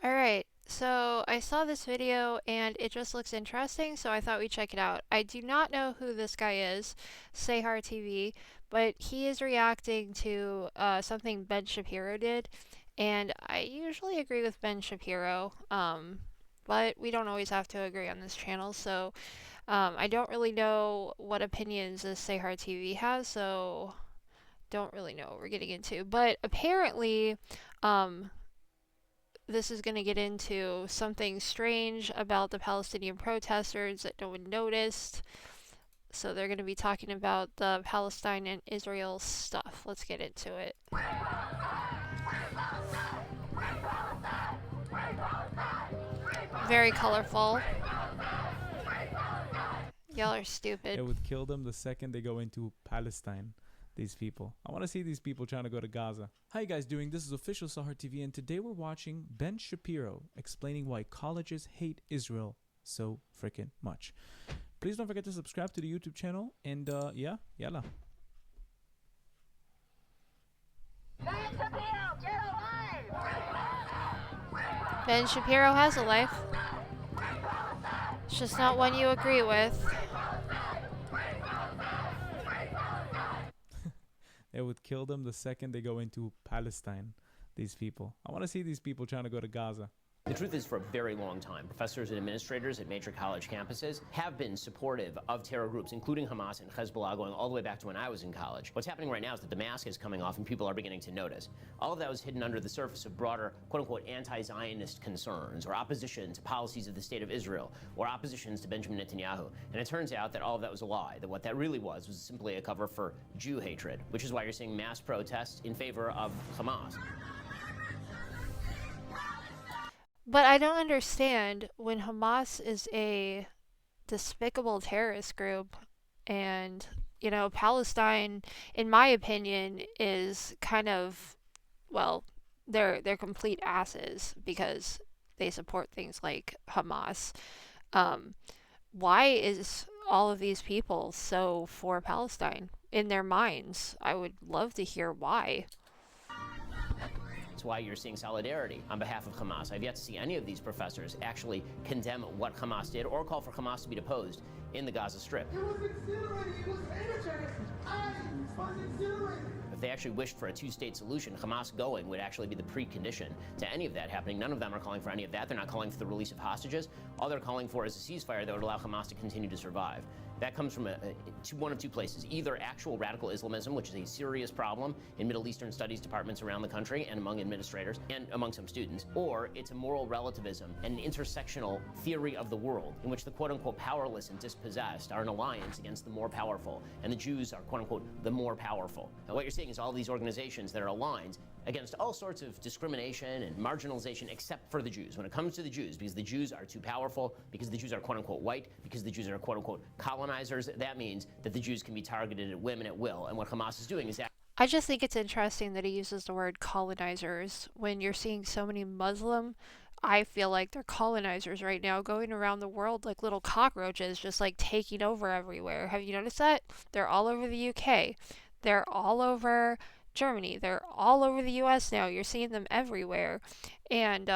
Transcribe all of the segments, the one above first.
Alright, so I saw this video and it just looks interesting, so I thought we'd check it out. I do not know who this guy is, SaharTV, but he is reacting to something Ben Shapiro did, and I usually agree with Ben Shapiro, but we don't always have to agree on this channel, so I don't really know what opinions this SaharTV has, so don't really know what we're getting into. But apparently, um, this is going to get into something strange about the Palestinian protesters that no one noticed. So they're going to be talking about the Palestine and Israel stuff. Let's get into it. Very colorful. Y'all are stupid. It would kill them the second they go into Palestine. These people. I want to see these people trying to go to Gaza. How you guys doing? This is official SaharTV, and today we're watching Ben Shapiro explaining why colleges hate Israel so freaking much. Please don't forget to subscribe to the YouTube channel, and yeah, yalla. Ben Shapiro, get alive! Ben Shapiro has a life. It's just not one you agree with. It would kill them the second they go into Palestine. These people. I want to see these people trying to go to Gaza. The truth is, for a very long time, professors and administrators at major college campuses have been supportive of terror groups, including Hamas and Hezbollah, going all the way back to when I was in college. What's happening right now is that the mask is coming off and people are beginning to notice. All of that was hidden under the surface of broader, quote-unquote, anti-Zionist concerns, or opposition to policies of the state of Israel, or oppositions to Benjamin Netanyahu. And it turns out that all of that was a lie, that what that really was simply a cover for Jew hatred, which is why you're seeing mass protests in favor of Hamas. But I don't understand when Hamas is a despicable terrorist group and, you know, Palestine, in my opinion, is kind of, well, they're complete asses because they support things like Hamas. Um, why is all of these people so for Palestine in their minds? I would love to hear why. That's why you're seeing solidarity on behalf of Hamas. I've yet to see any of these professors actually condemn what Hamas did or call for Hamas to be deposed in the Gaza Strip. It was exhilarating, it was energetic. I was exhilarated. If they actually wished for a two-state solution, Hamas going would actually be the precondition to any of that happening. None of them are calling for any of that. They're not calling for the release of hostages. All they're calling for is a ceasefire that would allow Hamas to continue to survive. That comes from one of two places. Either actual radical Islamism, which is a serious problem in Middle Eastern studies departments around the country and among administrators and among some students, or it's a moral relativism and an intersectional theory of the world in which the quote-unquote powerless and dispossessed are an alliance against the more powerful, and the Jews are quote-unquote the more powerful. And what you're seeing is all these organizations that are aligned against all sorts of discrimination and marginalization except for the Jews. When it comes to the Jews, because the Jews are too powerful, because the Jews are quote-unquote white, because the Jews are quote-unquote colonizers, that means that the Jews can be targeted at women at will. And what Hamas is doing is that I just think it's interesting that he uses the word colonizers when you're seeing so many Muslim. I feel like they're colonizers right now, going around the world like little cockroaches, just like taking over everywhere. Have you noticed that? They're all over the UK. They're all over Germany. They're all over the US now. You're seeing them everywhere. And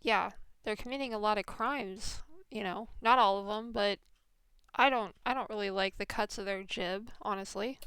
yeah, they're committing a lot of crimes, you know. Not all of them, but I don't really like the cuts of their jib, honestly.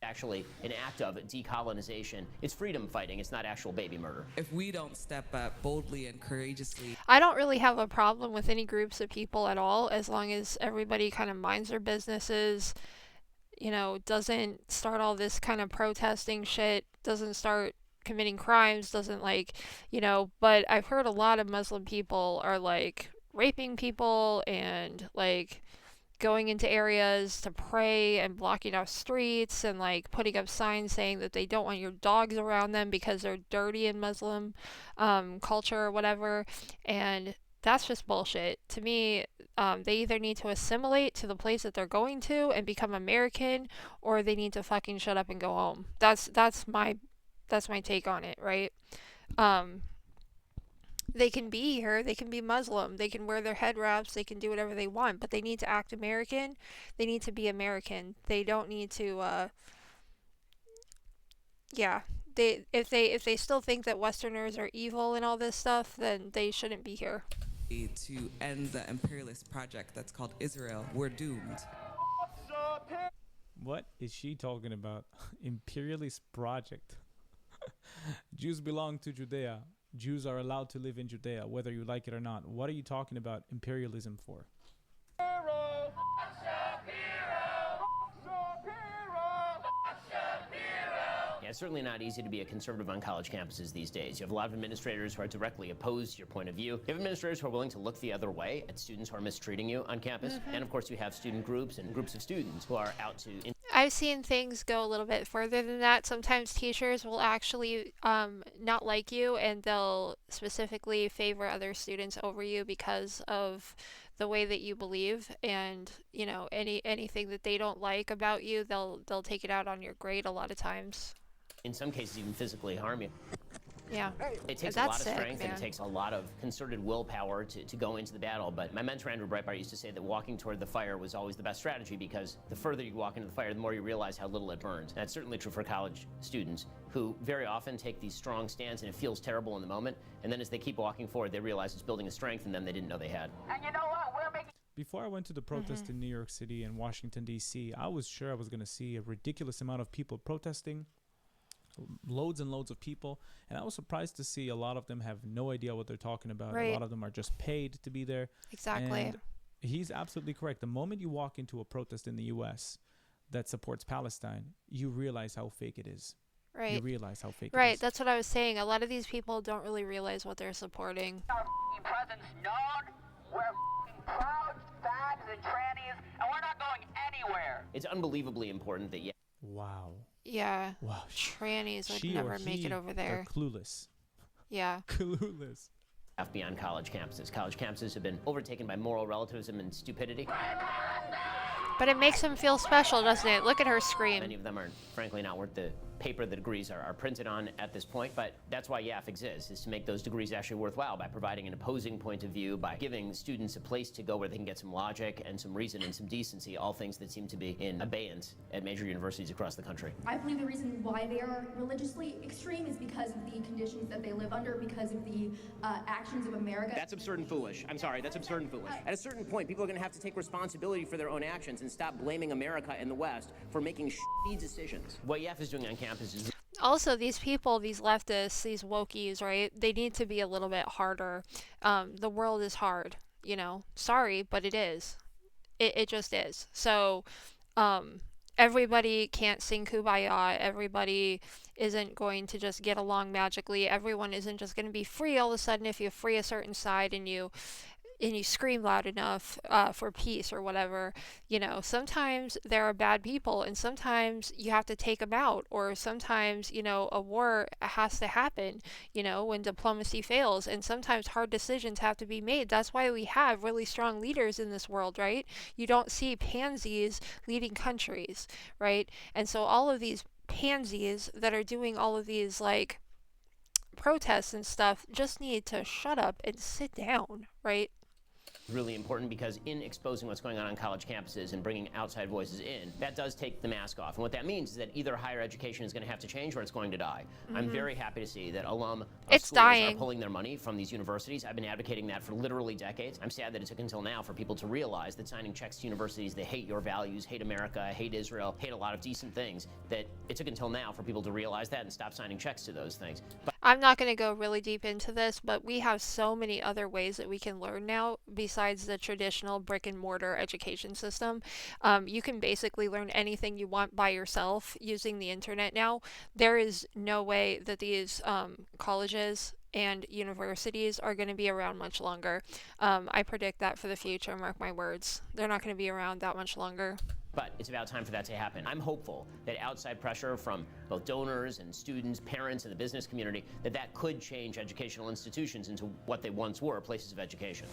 actually an act of decolonization. It's freedom fighting. It's not actual baby murder. If we don't step up boldly and courageously. I don't really have a problem with any groups of people at all, as long as everybody kind of minds their businesses, you know, doesn't start all this kind of protesting shit, doesn't start committing crimes, doesn't like, you know, but I've heard a lot of Muslim people are like raping people and like going into areas to pray and blocking off streets and like putting up signs saying that they don't want your dogs around them because they're dirty in Muslim culture or whatever. And that's just bullshit. To me, they either need to assimilate to the place that they're going to and become American, or they need to fucking shut up and go home. That's my take on it, right? They can be here, they can be Muslim, they can wear their head wraps, they can do whatever they want, but they need to act American. They need to be American. They don't need to, yeah, If they still think that Westerners are evil and all this stuff, then they shouldn't be here. To end the imperialist project that's called Israel, we're doomed. What is she talking about? Imperialist project. Jews belong to Judea. Jews are allowed to live in Judea, whether you like it or not. What are you talking about imperialism for? Yeah, it's certainly not easy to be a conservative on college campuses these days. You have a lot of administrators who are directly opposed to your point of view. You have administrators who are willing to look the other way at students who are mistreating you on campus. And of course, you have student groups and groups of students who are out to... I've seen things go a little bit further than that. Sometimes teachers will actually not like you, and they'll specifically favor other students over you because of the way that you believe, and anything that they don't like about you, they'll take it out on your grade a lot of times. In some cases, even physically harm you. Yeah. It takes a lot of strength, and it takes a lot of concerted willpower to go into the battle. But my mentor, Andrew Breitbart, used to say that walking toward the fire was always the best strategy, because the further you walk into the fire, the more you realize how little it burns. And that's certainly true for college students, who very often take these strong stands, and it feels terrible in the moment. And then as they keep walking forward, they realize it's building a strength in them they didn't know they had. And you know what? We're making... Before I went to the protest in New York City and Washington, D.C., I was sure I was going to see a ridiculous amount of people protesting. Loads and loads of people, and I was surprised to see a lot of them have no idea what they're talking about. Right. A lot of them are just paid to be there. Exactly. And he's absolutely correct. The moment you walk into a protest in the U.S. that supports Palestine, you realize how fake it is. Right. You realize how fake it Right, is. that's what I was saying. A lot of these people don't really realize what they're supporting. Our presence known. We're proud fags and trannies, and we're not going anywhere. It's unbelievably important that Wow. Yeah. Wow. Trannies would She never or make he it over are there. clueless. Yeah. Clueless. beyond college campuses. College campuses have been overtaken by moral relativism and stupidity. But it makes them feel special, doesn't it? Look at her scream. Many of them are frankly not worth the paper the degrees are printed on at this point, but that's why YAF exists, is to make those degrees actually worthwhile by providing an opposing point of view, by giving students a place to go where they can get some logic and some reason and some decency, all things that seem to be in abeyance at major universities across the country. I believe the reason why they are religiously extreme is because of the conditions that they live under, because of the actions of America. That's absurd and foolish. I'm sorry, that's absurd and foolish. At a certain point, people are going to have to take responsibility for their own actions and stop blaming America and the West for making shitty decisions. What YAF is doing on campus is... Also, these people, these leftists, these wokies, right? They need to be a little bit harder. The world is hard, you know. Sorry, but it is. It just is. So, everybody can't sing Kumbaya. Everybody isn't going to just get along magically. Everyone isn't just going to be free all of a sudden if you free a certain side and you scream loud enough for peace or whatever. You know, sometimes there are bad people, and sometimes you have to take them out, or sometimes, you know, a war has to happen, you know, when diplomacy fails, and sometimes hard decisions have to be made. That's why we have really strong leaders in this world, right? You don't see pansies leading countries, right? And so all of these pansies that are doing all of these, like, protests and stuff just need to shut up and sit down, right? Really important, because in exposing what's going on college campuses and bringing outside voices in, that does take the mask off. And what that means is that either higher education is going to have to change or it's going to die. I'm very happy to see that alum of schools are pulling their money from these universities. I've been advocating that for literally decades. I'm sad that it took until now for people to realize that signing checks to universities that hate your values, hate America, hate Israel, hate a lot of decent things, that it took until now for people to realize that and stop signing checks to those things. But I'm not going to go really deep into this, but we have so many other ways that we can learn now besides the traditional brick and mortar education system. You can basically learn anything you want by yourself using the internet now. There is no way that these colleges and universities are going to be around much longer. I predict that for the future, mark my words. They're not going to be around that much longer. But it's about time for that to happen. I'm hopeful that outside pressure from both donors and students, parents, and the business community, that could change educational institutions into what they once were, places of education.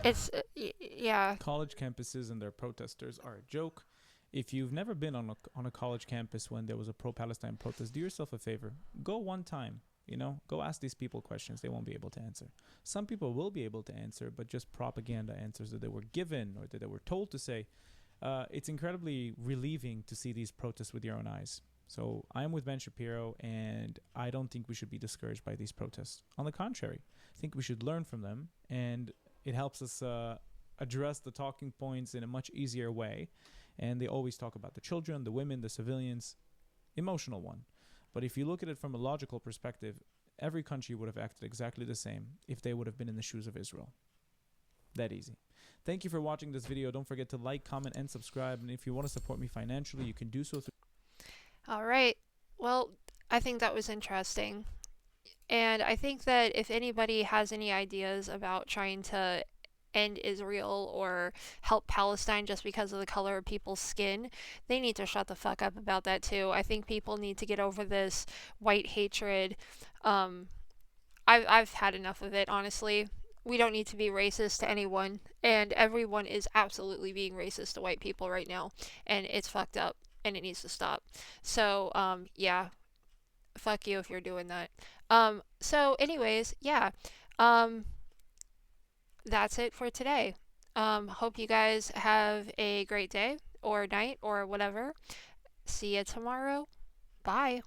It's, yeah. College campuses and their protesters are a joke. If you've never been on a college campus when there was a pro-Palestine protest, do yourself a favor. Go one time. You know, go ask these people questions they won't be able to answer. Some people will be able to answer, but just propaganda answers that they were given or that they were told to say. It's incredibly relieving to see these protests with your own eyes. So I am with Ben Shapiro, and I don't think we should be discouraged by these protests. On the contrary, I think we should learn from them, and it helps us address the talking points in a much easier way. And they always talk about the children, the women, the civilians, emotional one. But if you look at it from a logical perspective, every country would have acted exactly the same if they would have been in the shoes of Israel. That easy. Thank you for watching this video. Don't forget to like, comment, and subscribe. And if you want to support me financially, you can do so through... All right. Well, I think that was interesting. And I think that if anybody has any ideas about trying to end Israel or help Palestine just because of the color of people's skin, they need to shut the fuck up about that too. I think people need to get over this white hatred. I've had enough of it, honestly. We don't need to be racist to anyone, and everyone is absolutely being racist to white people right now, and it's fucked up, and it needs to stop. So, yeah, fuck you if you're doing that. So anyways, yeah, that's it for today. Hope you guys have a great day or night or whatever. See you tomorrow. Bye.